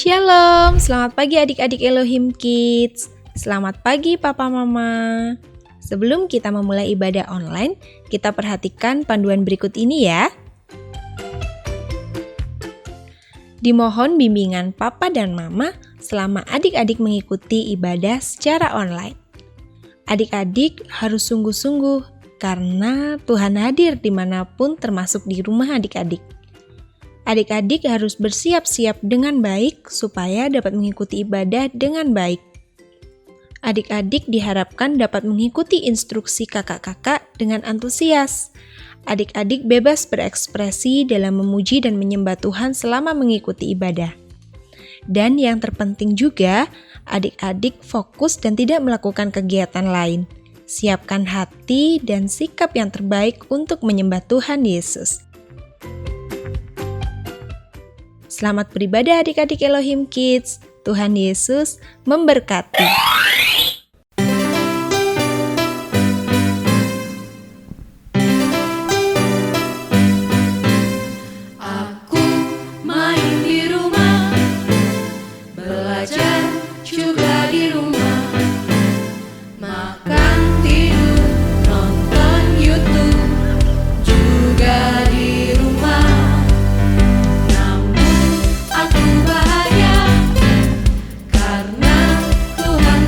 Shalom, selamat pagi adik-adik Elohim Kids. Selamat pagi Papa Mama. Sebelum kita memulai ibadah online, kita perhatikan panduan berikut ini ya. Dimohon bimbingan Papa dan Mama selama adik-adik mengikuti ibadah secara online. Adik-adik harus sungguh-sungguh karena Tuhan hadir dimanapun termasuk di rumah adik-adik. Adik-adik harus bersiap-siap dengan baik supaya dapat mengikuti ibadah dengan baik. Adik-adik diharapkan dapat mengikuti instruksi kakak-kakak dengan antusias. Adik-adik bebas berekspresi dalam memuji dan menyembah Tuhan selama mengikuti ibadah. Dan yang terpenting juga, adik-adik fokus dan tidak melakukan kegiatan lain. Siapkan hati dan sikap yang terbaik untuk menyembah Tuhan Yesus. Selamat beribadah adik-adik Elohim Kids. Tuhan Yesus memberkati. Aku main di rumah, belajar juga di rumah, makan, tidur, nonton YouTube juga di rumah. Namun aku bahagia karena Tuhan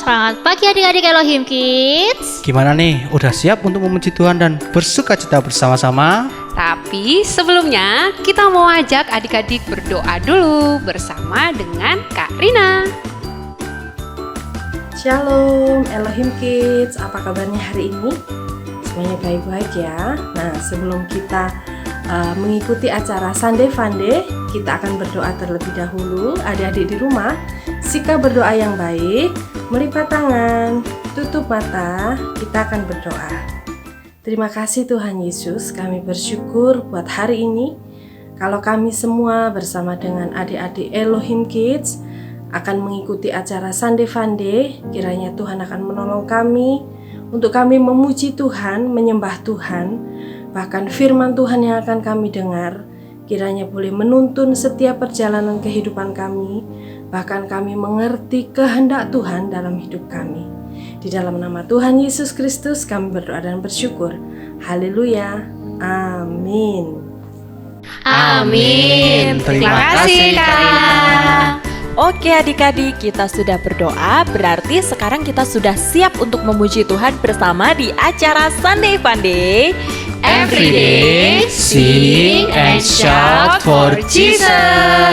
Selamat pagi adik-adik Elohim Kids. Gimana nih, udah siap untuk memuji Tuhan dan bersukacita bersama-sama? Tapi sebelumnya kita mau ajak adik-adik berdoa dulu bersama dengan Kak Rina. Shalom Elohim Kids, apa kabarnya hari ini? Semuanya baik-baik ya. Nah, sebelum kita mengikuti acara Sunday Funday, kita akan berdoa terlebih dahulu. Adik-adik di rumah, sikap berdoa yang baik, melipat tangan, tutup mata, kita akan berdoa. Terima kasih Tuhan Yesus, kami bersyukur buat hari ini. Kalau kami semua bersama dengan adik-adik Elohim Kids akan mengikuti acara Sunday Funday, kiranya Tuhan akan menolong kami untuk kami memuji Tuhan, menyembah Tuhan. Bahkan firman Tuhan yang akan kami dengar kiranya boleh menuntun setiap perjalanan kehidupan kami. Bahkan kami mengerti kehendak Tuhan dalam hidup kami. Di dalam nama Tuhan Yesus Kristus kami berdoa dan bersyukur. Haleluya. Amin. Amin. Terima kasih Kak Rina. Oke adik-adik, kita sudah berdoa, berarti sekarang kita sudah siap untuk memuji Tuhan bersama di acara Sunday Funday. Every day, sing and shout for Jesus.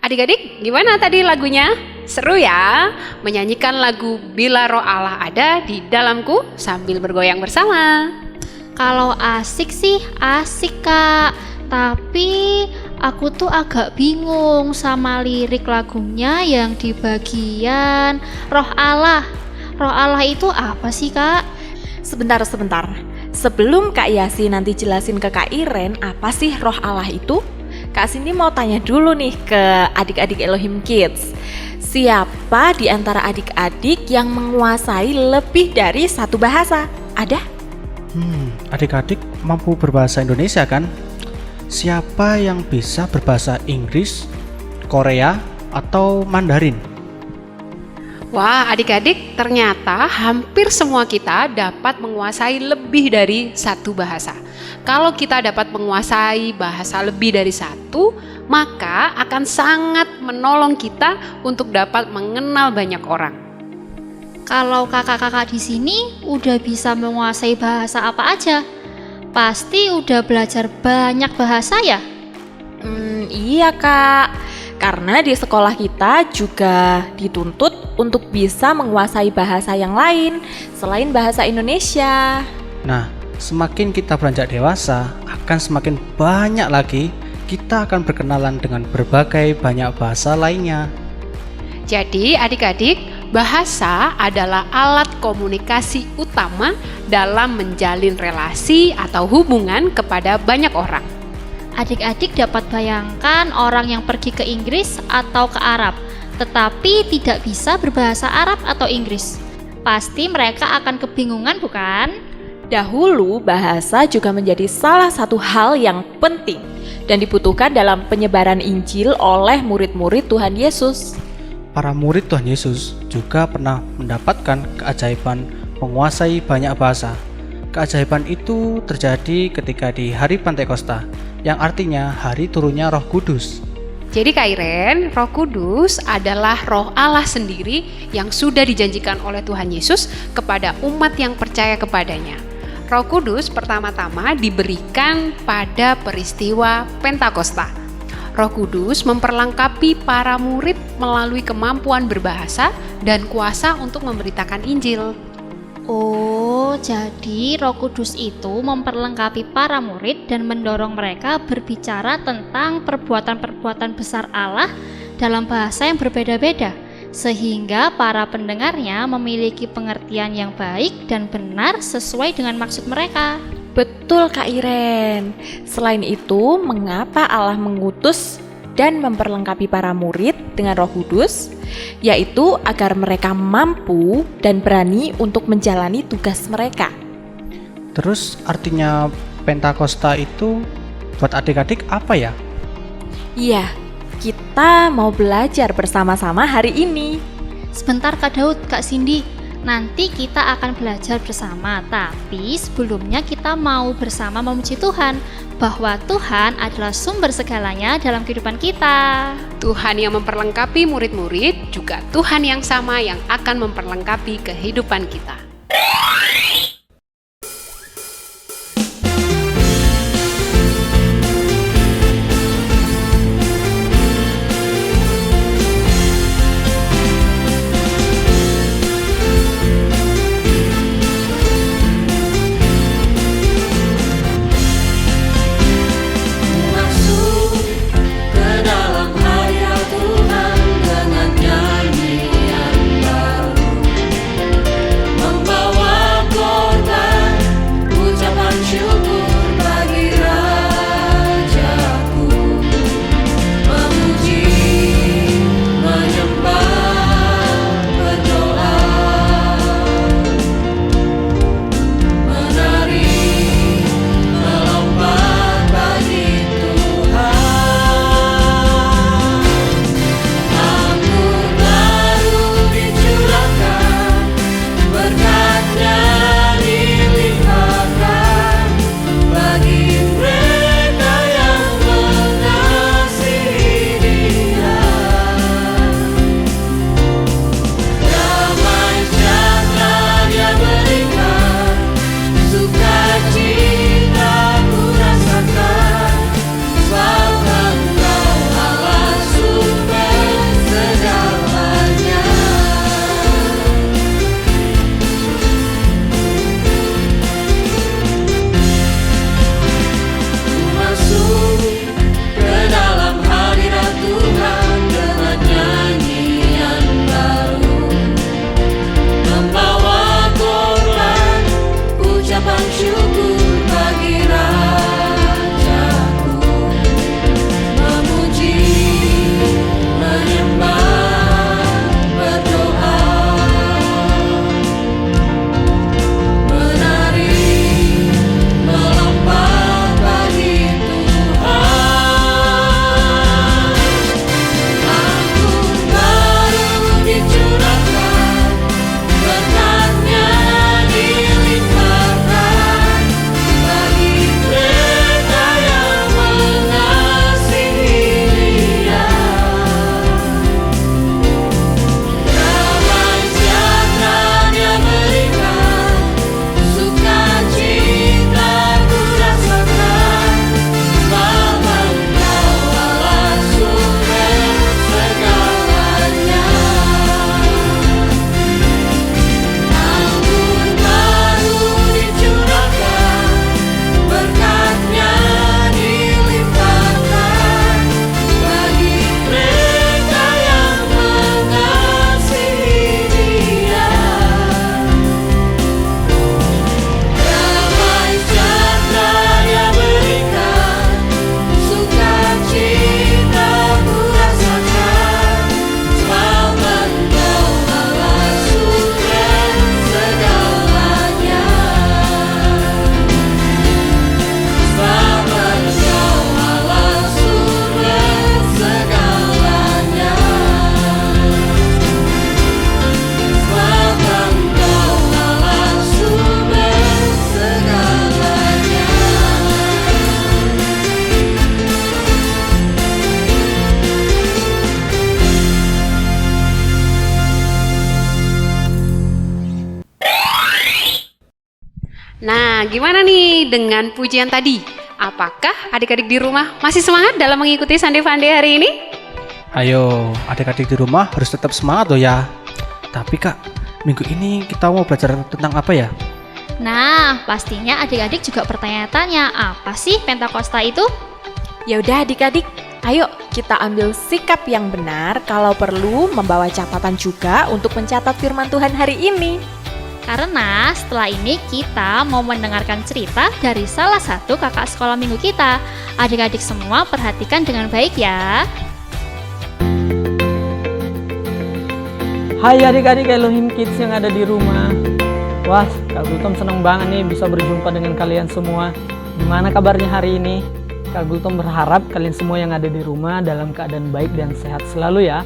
Adik-adik, gimana tadi lagunya? Seru ya? Menyanyikan lagu Bila Roh Allah Ada di Dalamku sambil bergoyang bersama. Kalau asik sih asik Kak, tapi aku tuh agak bingung sama lirik lagunya yang di bagian Roh Allah. Roh Allah itu apa sih Kak? Sebentar. Sebelum Kak Yasi nanti jelasin ke Kak Iren apa sih Roh Allah itu, Kak Cindy mau tanya dulu nih ke adik-adik Elohim Kids. Siapa di antara adik-adik yang menguasai lebih dari satu bahasa? Ada? Adik-adik mampu berbahasa Indonesia kan? Siapa yang bisa berbahasa Inggris, Korea, atau Mandarin? Wah, adik-adik, ternyata hampir semua kita dapat menguasai lebih dari satu bahasa. Kalau kita dapat menguasai bahasa lebih dari satu, maka akan sangat menolong kita untuk dapat mengenal banyak orang. Kalau kakak-kakak di sini udah bisa menguasai bahasa apa aja? Pasti udah belajar banyak bahasa ya? Iya Kak, karena di sekolah kita juga dituntut untuk bisa menguasai bahasa yang lain selain bahasa Indonesia. Nah, semakin kita beranjak dewasa, akan semakin banyak lagi kita akan berkenalan dengan berbagai banyak bahasa lainnya. Jadi adik-adik, Bahasa adalah alat komunikasi utama dalam menjalin relasi atau hubungan kepada banyak orang. Adik-adik dapat bayangkan orang yang pergi ke Inggris atau ke Arab, tetapi tidak bisa berbahasa Arab atau Inggris. Pasti mereka akan kebingungan, bukan? Dahulu, bahasa juga menjadi salah satu hal yang penting dan dibutuhkan dalam penyebaran Injil oleh murid-murid Tuhan Yesus. Para murid Tuhan Yesus juga pernah mendapatkan keajaiban menguasai banyak bahasa. Keajaiban itu terjadi ketika di hari Pentakosta, yang artinya hari turunnya Roh Kudus. Jadi Kak Iren, Roh Kudus adalah Roh Allah sendiri yang sudah dijanjikan oleh Tuhan Yesus kepada umat yang percaya kepadanya. Roh Kudus pertama-tama diberikan pada peristiwa Pentakosta. Roh Kudus memperlengkapi para murid melalui kemampuan berbahasa dan kuasa untuk memberitakan Injil. Oh, jadi Roh Kudus itu memperlengkapi para murid dan mendorong mereka berbicara tentang perbuatan-perbuatan besar Allah dalam bahasa yang berbeda-beda, sehingga para pendengarnya memiliki pengertian yang baik dan benar sesuai dengan maksud mereka. Betul Kak Iren. Selain itu, mengapa Allah mengutus dan memperlengkapi para murid dengan Roh Kudus? Yaitu agar mereka mampu dan berani untuk menjalani tugas mereka. Terus artinya Pentakosta itu buat adik-adik apa ya? Iya, kita mau belajar bersama-sama hari ini. Sebentar Kak Daud, Kak Cindy. Nanti kita akan belajar bersama, tapi sebelumnya kita mau bersama memuji Tuhan bahwa Tuhan adalah sumber segalanya dalam kehidupan kita. Tuhan yang memperlengkapi murid-murid juga Tuhan yang sama yang akan memperlengkapi kehidupan kita. Masuk ke dalam hadirat Tuhan dengan nyanyian baru. Nah, gimana nih dengan pujian tadi? Apakah adik-adik di rumah masih semangat dalam mengikuti Sunday Fun Day hari ini? Ayo, adik-adik di rumah harus tetap semangat loh ya. Tapi Kak, minggu ini kita mau belajar tentang apa ya? Nah, pastinya adik-adik juga bertanya-tanya, apa sih Pentakosta itu? Ya udah adik-adik, ayo kita ambil sikap yang benar, kalau perlu membawa catatan juga untuk mencatat firman Tuhan hari ini. Karena setelah ini kita mau mendengarkan cerita dari salah satu kakak sekolah minggu kita. Adik-adik semua perhatikan dengan baik ya. Hai adik-adik Elohim Kids yang ada di rumah. Wah, Kak Gultom senang banget nih bisa berjumpa dengan kalian semua. Gimana kabarnya hari ini? Kak Gultom berharap kalian semua yang ada di rumah dalam keadaan baik dan sehat selalu ya.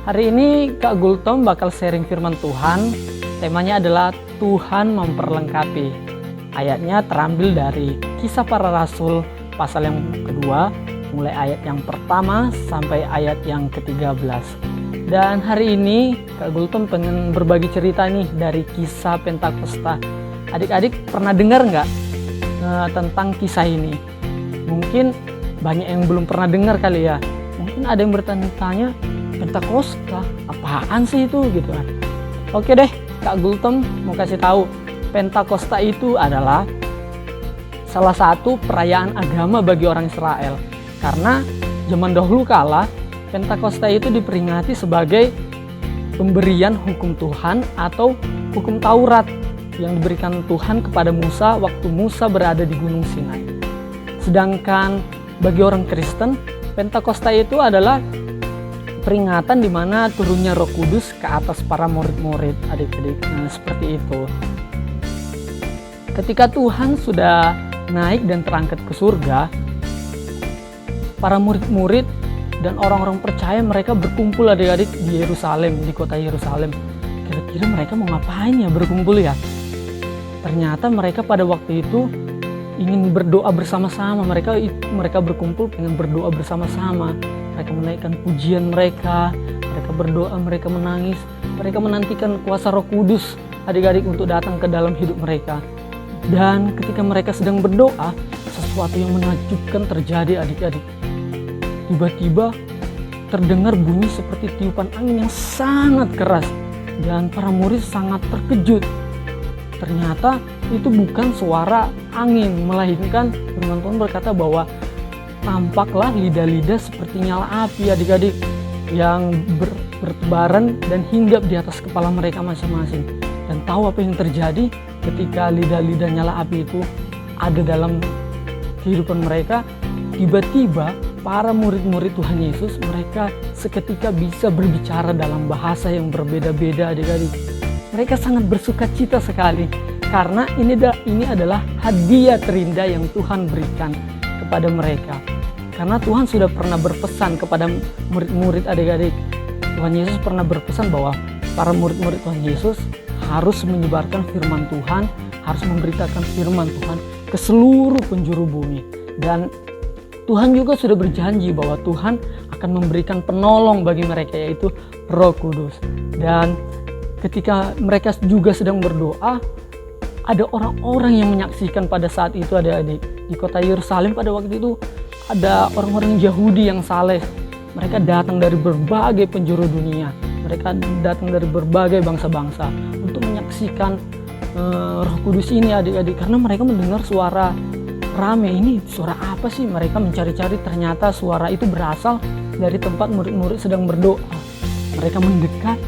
Hari ini Kak Gultom bakal sharing firman Tuhan. Temanya adalah Tuhan memperlengkapi. Ayatnya terambil dari Kisah Para Rasul pasal yang kedua, mulai ayat yang pertama sampai ayat yang ke-13. Dan hari ini Kak Gultom pengen berbagi cerita nih dari kisah Pentakosta. Adik-adik pernah dengar nggak tentang kisah ini? Mungkin banyak yang belum pernah dengar kali ya. Mungkin ada yang bertanya-tanya, Pentakosta apaan sih itu gitu kan? Oke deh, Kak Gultom mau kasih tahu. Pentakosta itu adalah salah satu perayaan agama bagi orang Israel. Karena zaman dahulu kala Pentakosta itu diperingati sebagai pemberian hukum Tuhan atau hukum Taurat yang diberikan Tuhan kepada Musa waktu Musa berada di Gunung Sinai. Sedangkan bagi orang Kristen, Pentakosta itu adalah peringatan di mana turunnya Roh Kudus ke atas para murid-murid adik-adik. Nah, seperti itu. Ketika Tuhan sudah naik dan terangkat ke surga, para murid-murid dan orang-orang percaya mereka berkumpul adik-adik di Yerusalem, di kota Yerusalem. Kira-kira mereka mau ngapain ya berkumpul ya? Ternyata mereka pada waktu itu ingin berdoa bersama-sama. Mereka berkumpul pengen berdoa bersama-sama. Mereka menaikkan pujian mereka berdoa, mereka menangis, mereka menantikan kuasa Roh Kudus adik-adik untuk datang ke dalam hidup mereka. Dan ketika mereka sedang berdoa, sesuatu yang menakjubkan terjadi adik-adik. Tiba-tiba terdengar bunyi seperti tiupan angin yang sangat keras dan para murid sangat terkejut. Ternyata itu bukan suara angin, melainkan firman Tuhan berkata bahwa tampaklah lidah-lidah seperti nyala api adik-adik yang bertebaran dan hinggap di atas kepala mereka masing-masing. Dan tahu apa yang terjadi ketika lidah-lidah nyala api itu ada dalam kehidupan mereka? Tiba-tiba para murid-murid Tuhan Yesus mereka seketika bisa berbicara dalam bahasa yang berbeda-beda adik-adik. Mereka sangat bersukacita sekali karena ini adalah hadiah terindah yang Tuhan berikan kepada mereka. Karena Tuhan sudah pernah berpesan kepada murid-murid adik-adik. Tuhan Yesus pernah berpesan bahwa para murid-murid Tuhan Yesus harus menyebarkan firman Tuhan, harus memberitakan firman Tuhan ke seluruh penjuru bumi. Dan Tuhan juga sudah berjanji bahwa Tuhan akan memberikan penolong bagi mereka, yaitu Roh Kudus. Dan ketika mereka juga sedang berdoa, ada orang-orang yang menyaksikan pada saat itu adik-adik. Di kota Yerusalem pada waktu itu ada orang-orang Yahudi yang saleh. Mereka datang dari berbagai penjuru dunia. Mereka datang dari berbagai bangsa-bangsa untuk menyaksikan Roh Kudus ini adik-adik. Karena mereka mendengar suara rame, ini suara apa sih? Mereka mencari-cari, ternyata suara itu berasal dari tempat murid-murid sedang berdoa. Mereka mendekat,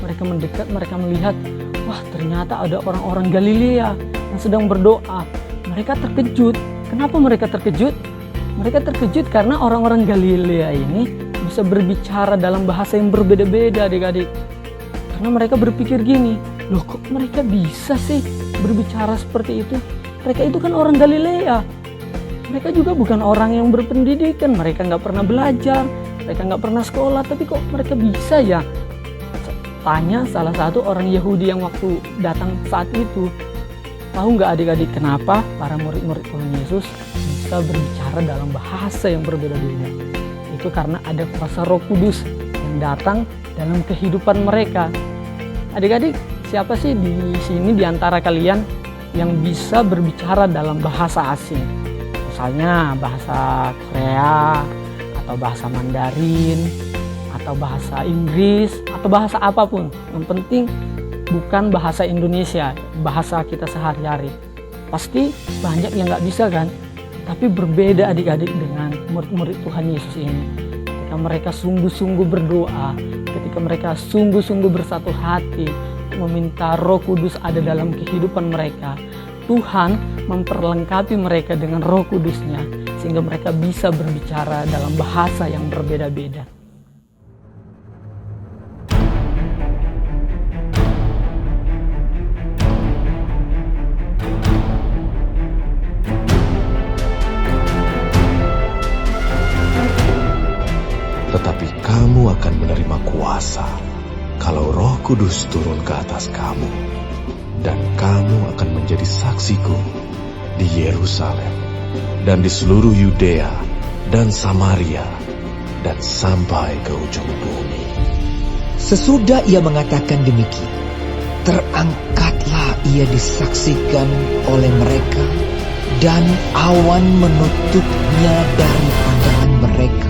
mereka melihat, wah ternyata ada orang-orang Galilea yang sedang berdoa. Mereka terkejut. Kenapa mereka terkejut? Mereka terkejut karena orang-orang Galilea ini bisa berbicara dalam bahasa yang berbeda-beda adik-adik. Karena mereka berpikir gini, loh kok mereka bisa sih berbicara seperti itu? Mereka itu kan orang Galilea. Mereka juga bukan orang yang berpendidikan, mereka nggak pernah belajar, mereka nggak pernah sekolah, tapi kok mereka bisa ya? Tanya salah satu orang Yahudi yang waktu datang saat itu. Tahu nggak adik-adik kenapa para murid-murid Tuhan Yesus bisa berbicara dalam bahasa yang berbeda-beda? Itu karena ada kuasa Roh Kudus yang datang dalam kehidupan mereka. Adik-adik, siapa sih di sini di antara kalian yang bisa berbicara dalam bahasa asing. Misalnya bahasa Korea, atau bahasa Mandarin, atau bahasa Inggris, atau bahasa apapun. Yang penting bukan bahasa Indonesia, bahasa kita sehari-hari. Pasti banyak yang nggak bisa kan? Tapi berbeda adik-adik dengan murid-murid Tuhan Yesus ini. Ketika mereka sungguh-sungguh berdoa, ketika mereka sungguh-sungguh bersatu hati, meminta Roh Kudus ada dalam kehidupan mereka, Tuhan memperlengkapi mereka dengan Roh Kudusnya, sehingga mereka bisa berbicara dalam bahasa yang berbeda-beda. Tetapi kamu akan menerima kuasa kalau Roh Kudus turun ke atas kamu, dan kamu akan menjadi saksiku di Yerusalem dan di seluruh Yudea dan Samaria dan sampai ke ujung bumi. Sesudah ia mengatakan demikian, terangkatlah ia disaksikan oleh mereka, dan awan menutupnya dari pandangan mereka.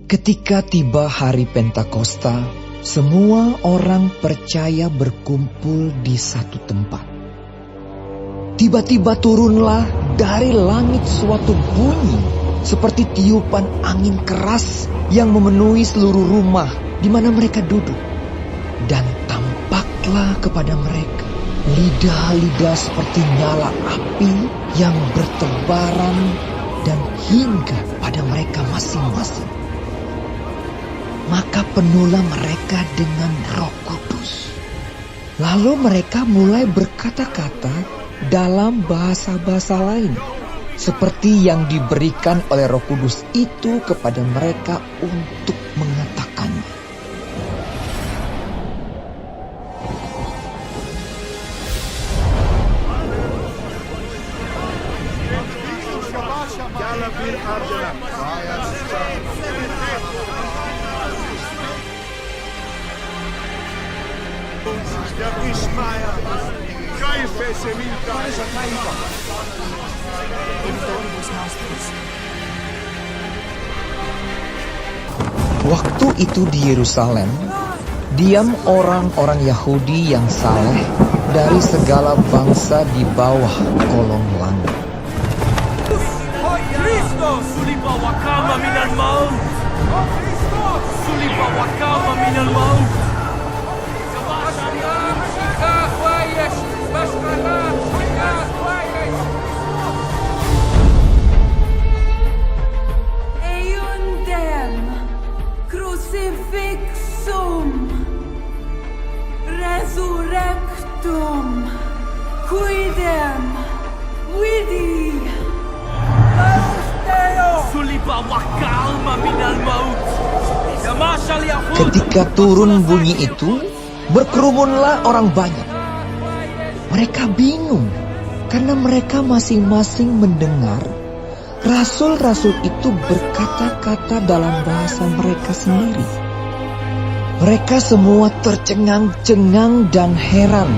Ketika tiba hari Pentakosta, semua orang percaya berkumpul di satu tempat. Tiba-tiba turunlah dari langit suatu bunyi seperti tiupan angin keras yang memenuhi seluruh rumah di mana mereka duduk. Dan tampaklah kepada mereka lidah-lidah seperti nyala api yang bertebaran dan hingga pada mereka masing-masing. Maka penuhlah mereka dengan Roh Kudus. Lalu mereka mulai berkata-kata dalam bahasa-bahasa lain, seperti yang diberikan oleh Roh Kudus itu kepada mereka untuk mengatakannya. Waktu itu di Yerusalem, diam orang-orang Yahudi yang saleh dari segala bangsa di bawah kolong langit. Crucifixum, resurrectum, quidem, vidi, Ketika turun bunyi itu, berkerumunlah orang banyak. Mereka bingung karena mereka masing-masing mendengar rasul-rasul itu berkata-kata dalam bahasa mereka sendiri. Mereka semua tercengang-cengang dan heran,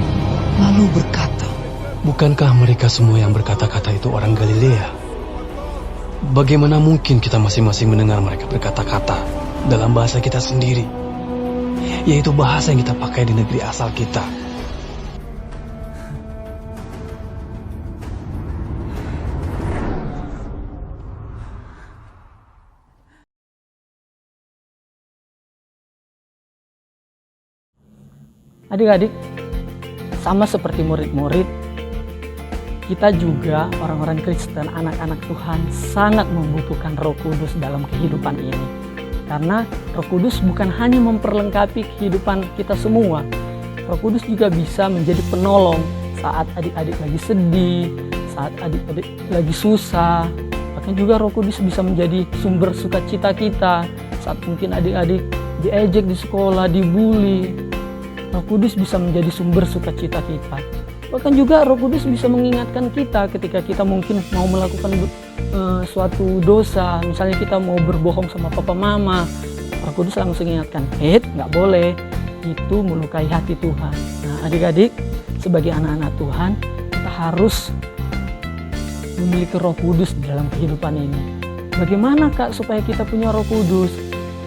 lalu berkata, "Bukankah mereka semua yang berkata-kata itu orang Galilea? Bagaimana mungkin kita masing-masing mendengar mereka berkata-kata dalam bahasa kita sendiri, yaitu bahasa yang kita pakai di negeri asal kita?" Adik-adik, sama seperti murid-murid, kita juga orang-orang Kristen, anak-anak Tuhan sangat membutuhkan Roh Kudus dalam kehidupan ini. Karena Roh Kudus bukan hanya memperlengkapi kehidupan kita semua. Roh Kudus juga bisa menjadi penolong saat adik-adik lagi sedih, saat adik-adik lagi susah. Bahkan juga Roh Kudus bisa menjadi sumber sukacita kita saat mungkin adik-adik diejek di sekolah, dibully. Roh Kudus bisa menjadi sumber sukacita kita. Bahkan juga Roh Kudus bisa mengingatkan kita ketika kita mungkin mau melakukan suatu dosa. Misalnya kita mau berbohong sama papa mama, Roh Kudus langsung ingatkan, nggak boleh, itu melukai hati Tuhan. Nah adik-adik, sebagai anak-anak Tuhan, kita harus memiliki Roh Kudus dalam kehidupan ini. Bagaimana Kak supaya kita punya Roh Kudus?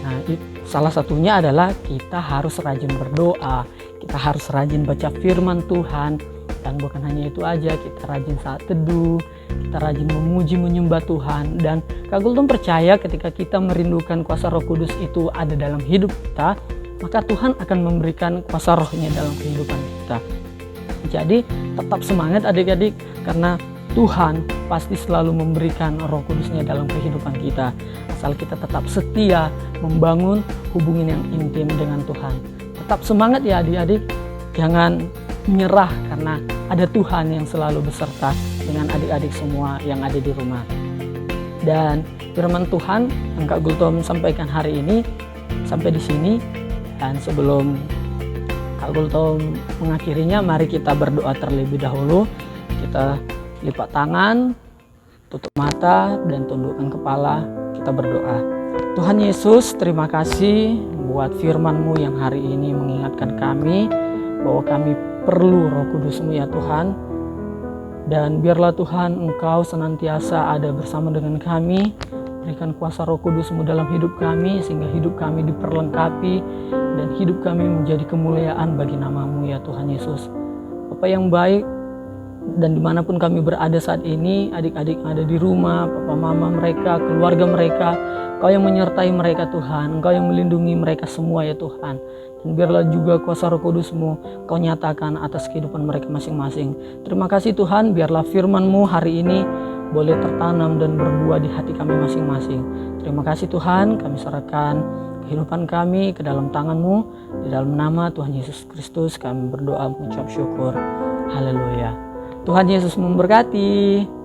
Nah salah satunya adalah kita harus rajin berdoa, kita harus rajin baca firman Tuhan. Dan bukan hanya itu aja, kita rajin saat teduh, kita rajin memuji menyembah Tuhan. Dan Kak Gultom percaya ketika kita merindukan kuasa Roh Kudus itu ada dalam hidup kita, maka Tuhan akan memberikan kuasa rohnya dalam kehidupan kita. Jadi tetap semangat adik-adik, karena Tuhan pasti selalu memberikan Roh Kudusnya dalam kehidupan kita. Asal kita tetap setia membangun hubungan yang intim dengan Tuhan. Tetap semangat ya adik-adik, jangan menyerah karena ada Tuhan yang selalu beserta dengan adik-adik semua yang ada di rumah. Dan firman Tuhan yang Kak Gultom sampaikan hari ini sampai di sini. Dan sebelum Kak Gultom mengakhirinya, mari kita berdoa terlebih dahulu. Kita lipat tangan, tutup mata, dan tundukkan kepala. Kita berdoa. Tuhan Yesus, terima kasih buat firman-Mu yang hari ini mengingatkan kami bahwa kami perlu Roh Kudus-Mu ya Tuhan. Dan biarlah Tuhan Engkau senantiasa ada bersama dengan kami. Berikan kuasa Roh Kudus-Mu dalam hidup kami, sehingga hidup kami diperlengkapi dan hidup kami menjadi kemuliaan bagi nama-Mu ya Tuhan Yesus. Bapa yang baik, dan dimanapun kami berada saat ini, adik-adik yang ada di rumah, papa mama mereka, keluarga mereka, Engkau yang menyertai mereka Tuhan, Engkau yang melindungi mereka semua ya Tuhan. Dan biarlah juga kuasa Roh Kudus-Mu Kau nyatakan atas kehidupan mereka masing-masing. Terima kasih Tuhan, biarlah firman-Mu hari ini boleh tertanam dan berbuah di hati kami masing-masing. Terima kasih Tuhan, kami serahkan kehidupan kami ke dalam tangan-Mu. Di dalam nama Tuhan Yesus Kristus kami berdoa mengucap syukur. Haleluya. Tuhan Yesus memberkati.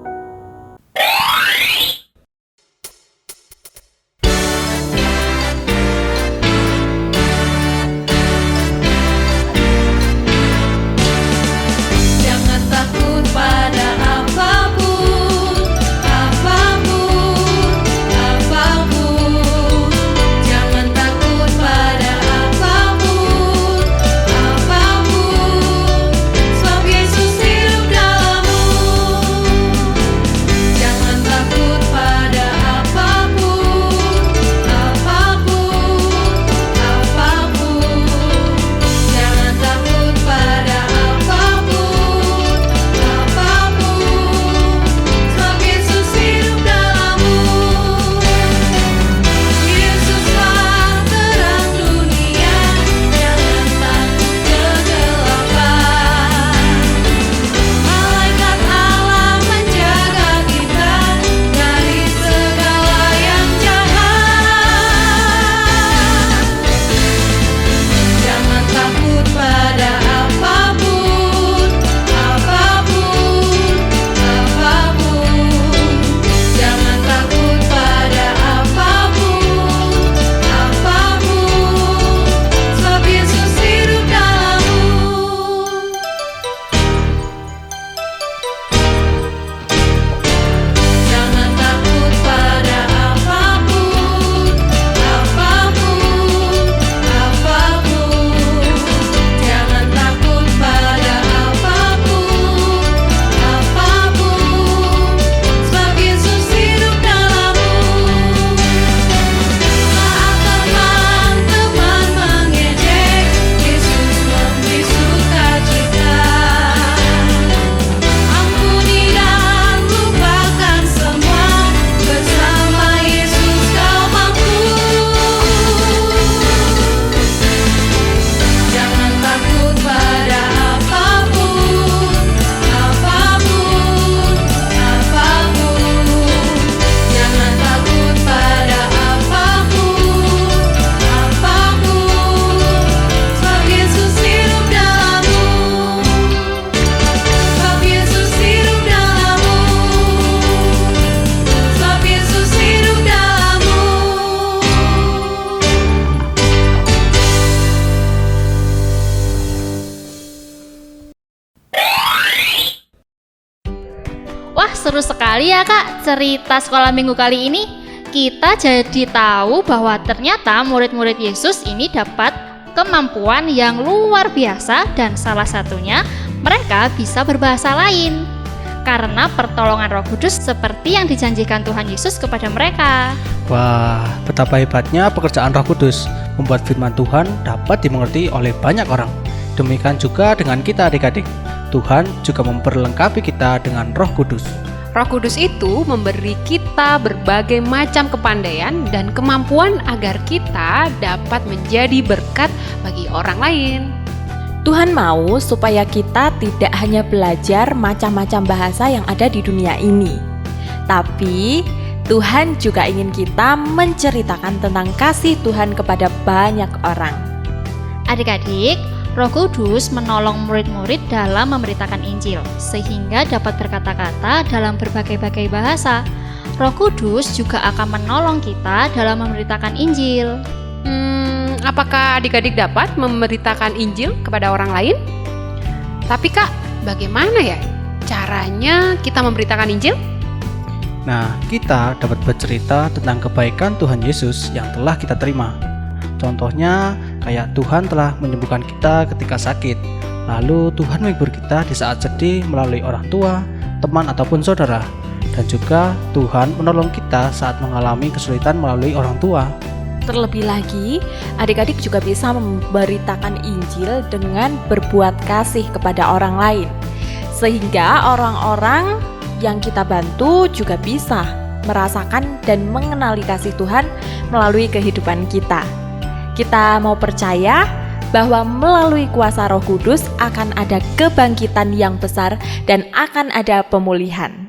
seru sekali ya Kak cerita sekolah minggu kali ini. Kita jadi tahu bahwa ternyata murid-murid Yesus ini dapat kemampuan yang luar biasa dan salah satunya mereka bisa berbahasa lain karena pertolongan Roh Kudus seperti yang dijanjikan Tuhan Yesus kepada mereka. Wah, betapa hebatnya pekerjaan Roh Kudus membuat firman Tuhan dapat dimengerti oleh banyak orang. Demikian juga dengan kita adik-adik. Tuhan juga memperlengkapi kita dengan Roh Kudus. Roh Kudus itu memberi kita berbagai macam kepandaian dan kemampuan agar kita dapat menjadi berkat bagi orang lain. Tuhan mau supaya kita tidak hanya belajar macam-macam bahasa yang ada di dunia ini, tapi Tuhan juga ingin kita menceritakan tentang kasih Tuhan kepada banyak orang. Adik-adik, Roh Kudus menolong murid-murid dalam memberitakan Injil, sehingga dapat berkata-kata dalam berbagai-bagai bahasa. Roh Kudus juga akan menolong kita dalam memberitakan Injil. Apakah adik-adik dapat memberitakan Injil kepada orang lain? Tapi Kak, bagaimana ya caranya kita memberitakan Injil? Nah, kita dapat bercerita tentang kebaikan Tuhan Yesus yang telah kita terima. Contohnya, kayak Tuhan telah menyembuhkan kita ketika sakit. Lalu Tuhan menghibur kita di saat sedih melalui orang tua, teman ataupun saudara. Dan juga Tuhan menolong kita saat mengalami kesulitan melalui orang tua. Terlebih lagi, adik-adik juga bisa memberitakan Injil dengan berbuat kasih kepada orang lain. Sehingga orang-orang yang kita bantu juga bisa merasakan dan mengenali kasih Tuhan melalui kehidupan kita. Kita mau percaya bahwa melalui kuasa Roh Kudus akan ada kebangkitan yang besar dan akan ada pemulihan.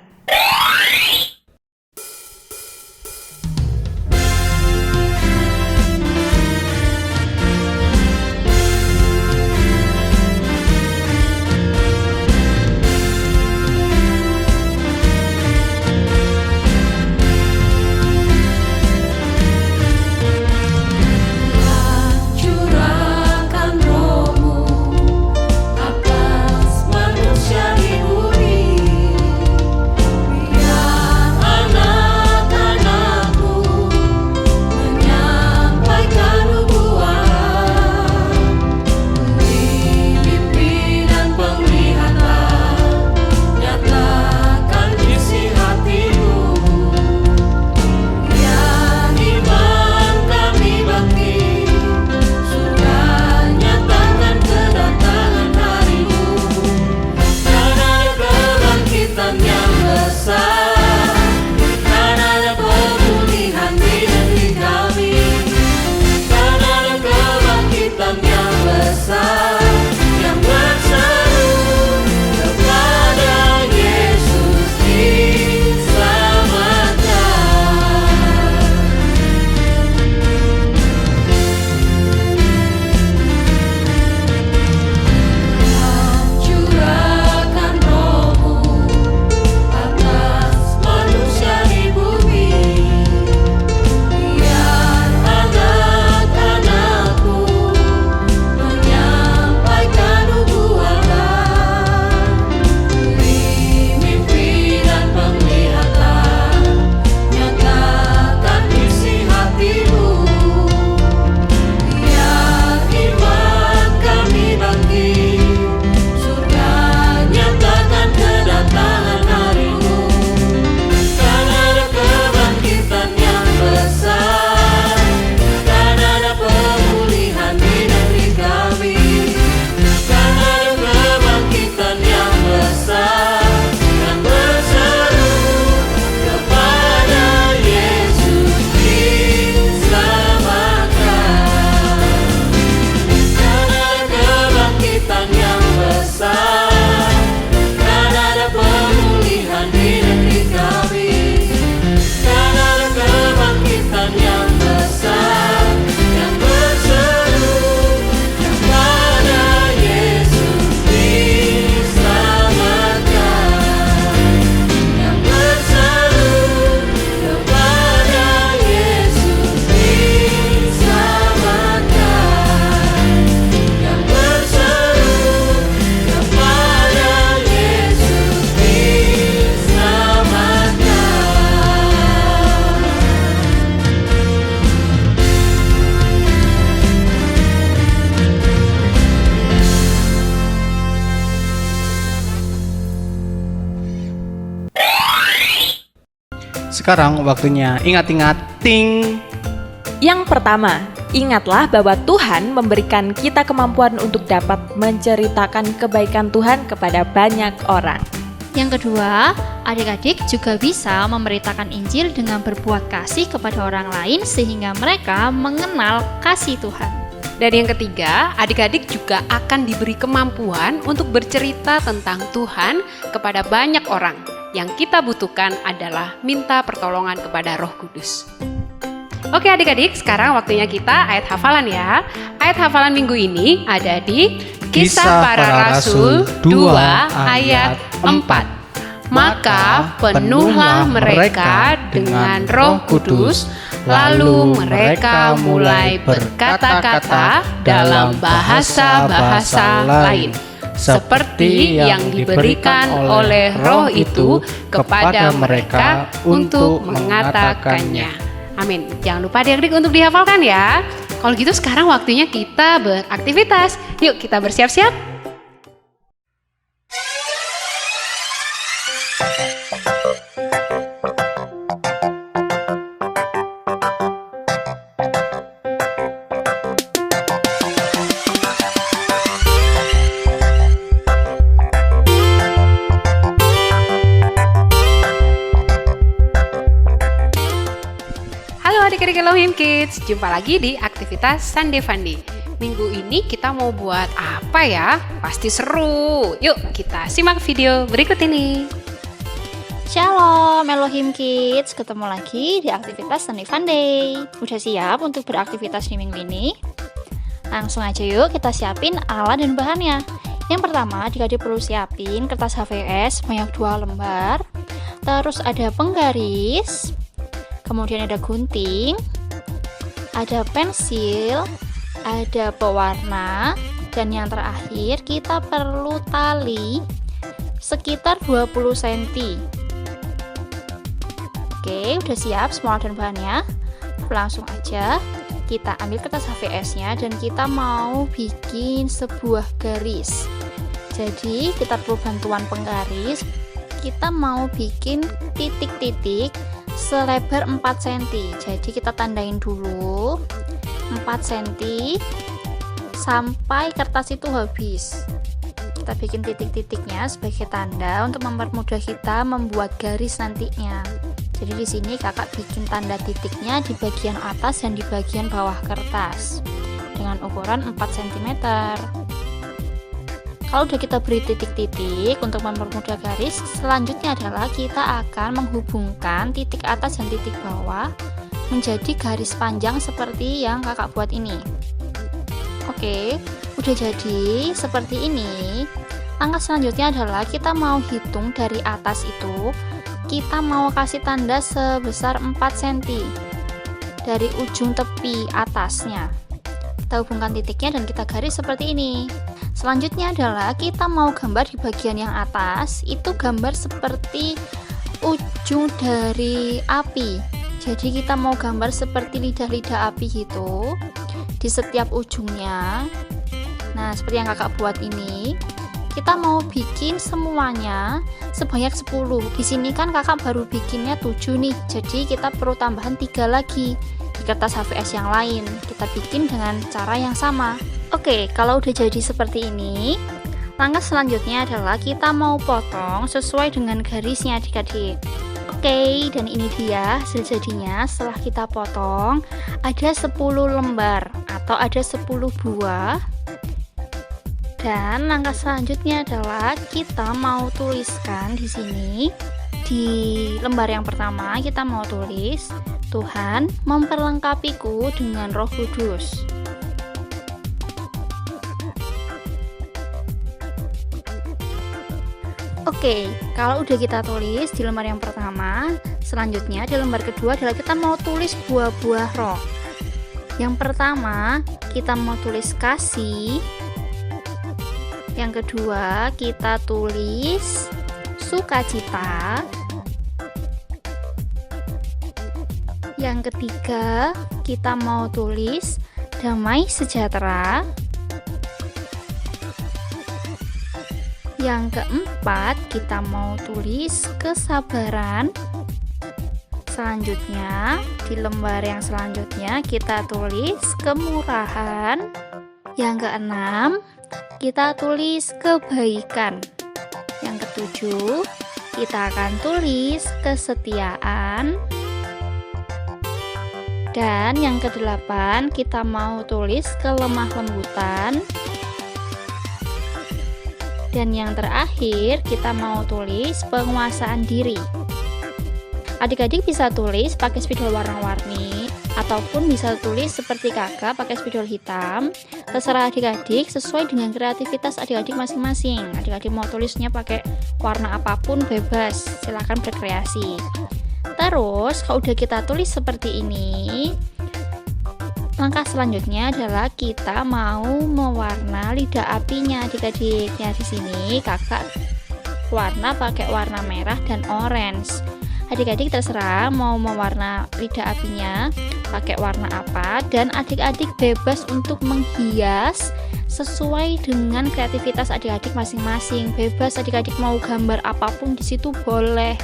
Sekarang waktunya ingat-ingat ting. Yang pertama, ingatlah bahwa Tuhan memberikan kita kemampuan untuk dapat menceritakan kebaikan Tuhan kepada banyak orang. Yang kedua, adik-adik juga bisa memberitakan Injil dengan berbuat kasih kepada orang lain sehingga mereka mengenal kasih Tuhan. Dan yang ketiga, adik-adik juga akan diberi kemampuan untuk bercerita tentang Tuhan kepada banyak orang. Yang kita butuhkan adalah minta pertolongan kepada Roh Kudus. Oke adik-adik, sekarang waktunya kita ayat hafalan ya. Ayat hafalan minggu ini ada di Kisah Para Rasul 2 ayat 4. Maka penuhlah mereka dengan Roh Kudus, lalu mereka mulai berkata-kata dalam bahasa-bahasa lain, seperti yang diberikan oleh Roh itu kepada mereka untuk mengatakannya. Amin. Jangan lupa adik-adik untuk dihafalkan ya. Kalau gitu sekarang waktunya kita beraktivitas. Yuk kita bersiap-siap. Adik-adik Elohim Kids, jumpa lagi di aktivitas Sunday Funday. Minggu ini kita mau buat apa ya? Pasti seru. Yuk kita simak video berikut ini. Shalom Elohim Kids, ketemu lagi di aktivitas Sunday Funday. Udah siap untuk beraktivitas di minggu ini? Langsung aja yuk kita siapin alat dan bahannya. Yang pertama, adik-adik perlu siapin kertas HVS sebanyak 2 lembar. Terus ada penggaris, kemudian ada gunting, ada pensil, ada pewarna, dan yang terakhir kita perlu tali sekitar 20 cm. Oke, udah siap semua dan bahannya. Langsung aja kita ambil kertas HVS-nya dan kita mau bikin sebuah garis. Jadi kita perlu bantuan penggaris. Kita mau bikin titik-titik selebar 4 cm. Jadi kita tandain dulu 4 cm sampai kertas itu habis. Kita bikin titik-titiknya sebagai tanda untuk mempermudah kita membuat garis nantinya. Jadi di sini kakak bikin tanda titiknya di bagian atas dan di bagian bawah kertas dengan ukuran 4 cm. Kalau udah kita beri titik-titik untuk mempermudah garis, selanjutnya adalah kita akan menghubungkan titik atas dan titik bawah menjadi garis panjang seperti yang kakak buat ini. Oke, udah jadi seperti ini. Langkah selanjutnya adalah kita mau hitung dari atas itu, kita mau kasih tanda sebesar 4 cm dari ujung tepi atasnya. Kita hubungkan titiknya dan kita garis seperti ini. Selanjutnya adalah kita mau gambar di bagian yang atas, itu gambar seperti ujung dari api. Jadi kita mau gambar seperti lidah-lidah api gitu di setiap ujungnya. Nah, seperti yang kakak buat ini. Kita mau bikin semuanya sebanyak 10. Di sini kan kakak baru bikinnya 7 nih. Jadi kita perlu tambahan 3 lagi di kertas HVS yang lain. Kita bikin dengan cara yang sama. Oke, kalau udah jadi seperti ini, langkah selanjutnya adalah kita mau potong sesuai dengan garisnya adik-adik. Oke, dan ini dia hasil jadinya setelah kita potong. Ada 10 lembar atau ada 10 buah. Dan langkah selanjutnya adalah kita mau tuliskan di sini. Di lembar yang pertama kita mau tulis, Tuhan memperlengkapiku dengan Roh Kudus. Oke, kalau udah kita tulis di lembar yang pertama, selanjutnya di lembar kedua adalah kita mau tulis buah-buah roh. Yang pertama, kita mau tulis kasih. Yang kedua, kita tulis sukacita. Yang ketiga, kita mau tulis damai sejahtera. Yang keempat, kita mau tulis kesabaran. Selanjutnya, di lembar yang selanjutnya kita tulis kemurahan. Yang keenam, kita tulis kebaikan. Yang ketujuh, kita akan tulis kesetiaan. Dan yang kedelapan, kita mau tulis kelemah lembutan. Dan yang terakhir, kita mau tulis penguasaan diri. Adik-adik bisa tulis pakai spidol warna-warni, ataupun bisa tulis seperti kakak pakai spidol hitam. Terserah adik-adik sesuai dengan kreativitas adik-adik masing-masing. Adik-adik mau tulisnya pakai warna apapun bebas, silahkan berkreasi. Terus kalau udah kita tulis seperti ini, langkah selanjutnya adalah kita mau mewarna lidah apinya adik-adik. Ya, di sini kakak warna pakai warna merah dan orange. Adik-adik terserah mau mewarna lidah apinya pakai warna apa, dan adik-adik bebas untuk menghias sesuai dengan kreativitas adik-adik masing-masing. Bebas adik-adik mau gambar apapun di situ boleh.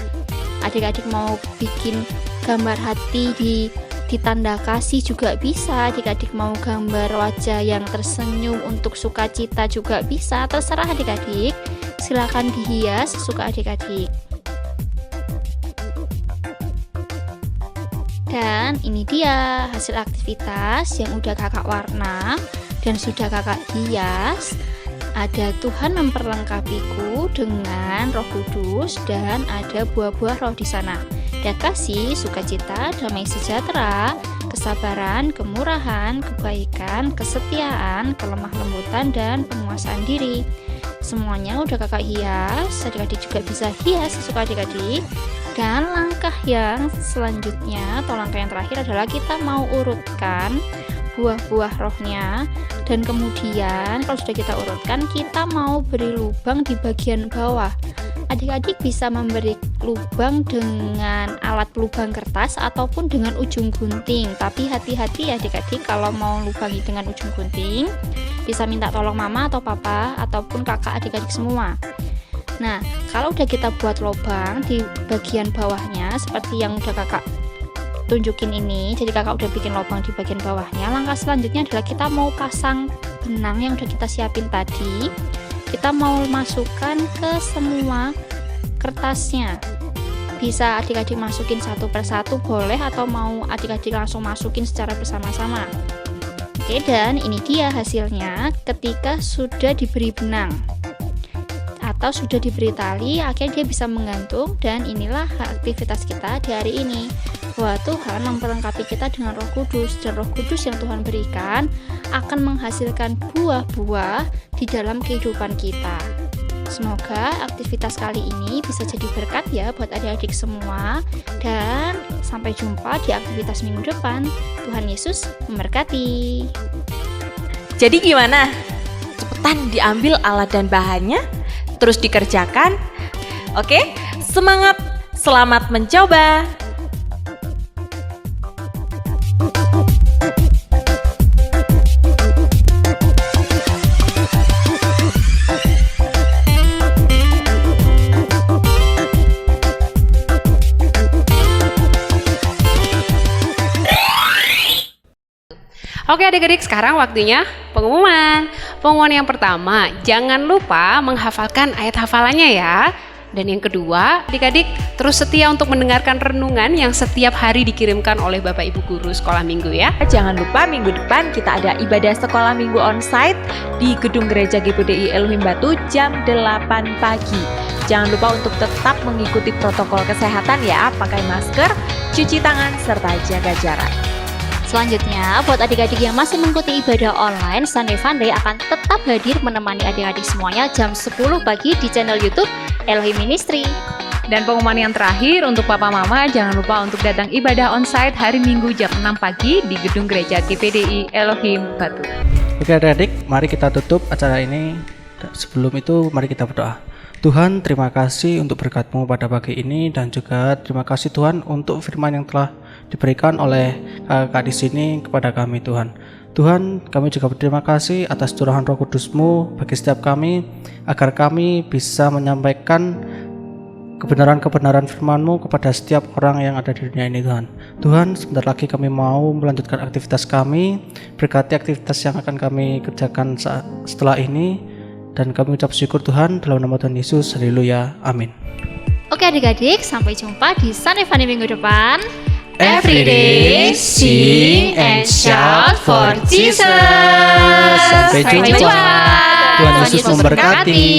Adik-adik mau bikin gambar hati di tanda kasih juga bisa. Adik-adik mau gambar wajah yang tersenyum untuk sukacita juga bisa. Terserah adik-adik, silakan dihias sesuka adik-adik. Dan ini dia hasil aktivitas yang udah kakak warna dan sudah kakak hias. Ada Tuhan memperlengkapiku dengan Roh Kudus, dan ada buah-buah roh di sana. Ada kasih, sukacita, damai sejahtera, kesabaran, kemurahan, kebaikan, kesetiaan, kelemah lembutan, dan penguasaan diri. Semuanya udah kakak hias. Adik-adik juga bisa hias sesuka adik-adik. Dan langkah yang selanjutnya atau langkah yang terakhir adalah kita mau urutkan buah-buah rohnya, dan kemudian kalau sudah kita urutkan, kita mau beri lubang di bagian bawah. Adik-adik bisa memberi lubang dengan alat lubang kertas ataupun dengan ujung gunting, tapi hati-hati ya adik-adik, kalau mau lubangi dengan ujung gunting bisa minta tolong mama atau papa ataupun kakak adik-adik semua. Nah, kalau udah kita buat lubang di bagian bawahnya seperti yang udah kakak tunjukin ini, jadi kakak udah bikin lubang di bagian bawahnya. Langkah selanjutnya adalah kita mau pasang benang yang udah kita siapin tadi. Kita mau masukkan ke semua kertasnya. Bisa adik-adik masukin satu persatu boleh, atau mau adik-adik langsung masukin secara bersama-sama. Oke, dan ini dia hasilnya ketika sudah diberi benang atau sudah diberi tali, akhirnya dia bisa menggantung. Dan inilah aktivitas kita di hari ini, bahwa Tuhan memperlengkapi kita dengan Roh Kudus, dan Roh Kudus yang Tuhan berikan akan menghasilkan buah-buah di dalam kehidupan kita. Semoga aktivitas kali ini bisa jadi berkat ya buat adik-adik semua, dan sampai jumpa di aktivitas minggu depan. Tuhan Yesus memberkati. Jadi gimana? Cepetan diambil alat dan bahannya, terus dikerjakan. Oke, semangat, selamat mencoba. Oke adik-adik, sekarang waktunya pengumuman. Pengumuman yang pertama, jangan lupa menghafalkan ayat hafalannya ya. Dan yang kedua, adik-adik terus setia untuk mendengarkan renungan yang setiap hari dikirimkan oleh Bapak Ibu Guru Sekolah Minggu ya. Jangan lupa minggu depan kita ada ibadah sekolah minggu onsite di Gedung Gereja GPDI Elohim Batu jam 8 pagi. Jangan lupa untuk tetap mengikuti protokol kesehatan ya, pakai masker, cuci tangan, serta jaga jarak. Selanjutnya, buat adik-adik yang masih mengikuti ibadah online, Sunday Funday akan tetap hadir menemani adik-adik semuanya jam 10 pagi di channel YouTube Elohim Ministry. Dan pengumuman yang terakhir untuk papa mama, jangan lupa untuk datang ibadah onsite hari Minggu jam 6 pagi di Gedung Gereja GPDI Elohim Batu. Oke adik-adik, mari kita tutup acara ini. Sebelum itu mari kita berdoa. Tuhan, terima kasih untuk berkat-Mu pada pagi ini, dan juga terima kasih Tuhan untuk firman yang telah diberikan oleh kakak di sini kepada kami Tuhan. Tuhan, kami juga berterima kasih atas curahan Roh Kudus-Mu bagi setiap kami, agar kami bisa menyampaikan kebenaran-kebenaran firman-Mu kepada setiap orang yang ada di dunia ini Tuhan. Tuhan, sebentar lagi kami mau melanjutkan aktivitas kami, berkati aktivitas yang akan kami kerjakan setelah ini, dan kami ucap syukur Tuhan dalam nama Tuhan Yesus. Haleluya, amin. Oke adik-adik, sampai jumpa di Sunday Funny minggu depan. Every day, sing and shout for Jesus. Sampai jumpa. Tuhan Yesus memberkati.